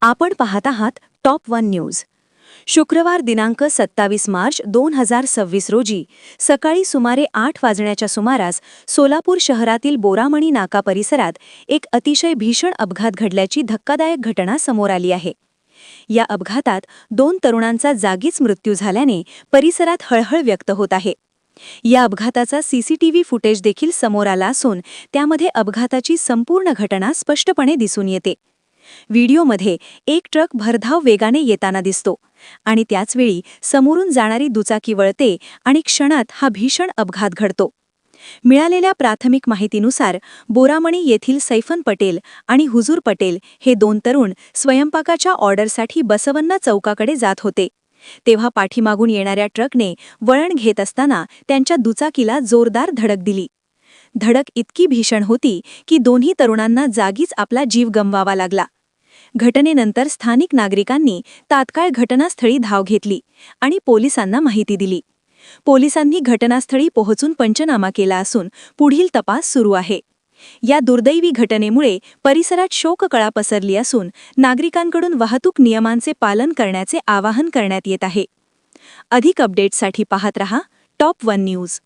आपण पाहत आहात टॉप वन न्यूज। शुक्रवार दिनांक 27 मार्च 2026 रोजी सकाळी सुमारे 8 वाजण्याच्या सुमारास सोलापूर शहरातील बोरामणी नाका परिसरात एक अतिशय भीषण अपघात घडल्याची धक्कादायक घटना समोर आली आहे। या अपघातात 2 तरुणांचा जागीच मृत्यू झाल्याने परिसरात हळहळ व्यक्त होत आहे। या अपघाताचा सीसीटीव्ही फुटेज देखील समोर आला असून त्यामध्ये अपघाताची संपूर्ण घटना स्पष्टपणे दिसून येते। व्हिडिओमध्ये एक ट्रक भरधाव वेगाने येताना दिसतो आणि त्याचवेळी समोरून जाणारी दुचाकी वळते आणि क्षणात हा भीषण अपघात घडतो। मिळालेल्या प्राथमिक माहितीनुसार बोरामणी येथील सैफन पटेल आणि हुजूर पटेल हे 2 तरुण स्वयंपाकाच्या ऑर्डरसाठी बसवन्ना चौकाकडे जात होते। तेव्हा पाठीमागून येणाऱ्या ट्रकने वळण घेत असताना त्यांच्या दुचाकीला जोरदार धडक दिली। धडक इतकी भीषण होती की दोन्ही तरुणांना जागीच आपला जीव गमवावा लागला। घटनेनंतर स्थानिक नागरिकांनी तात्काळ घटनास्थळी धाव घेतली आणि पोलिसांना माहिती दिली। पोलिसांनी घटनास्थळी पोहोचून पंचनामा केला असून पुढील तपास सुरू आहे। या दुर्दैवी घटनेमुळे परिसरात शोककळा पसरली असून नागरिकांकडून वाहतूक नियमांचे पालन करण्याचे आवाहन करण्यात येत आहे। अधिक अपडेट्ससाठी पाहत रहा टॉप वन न्यूज।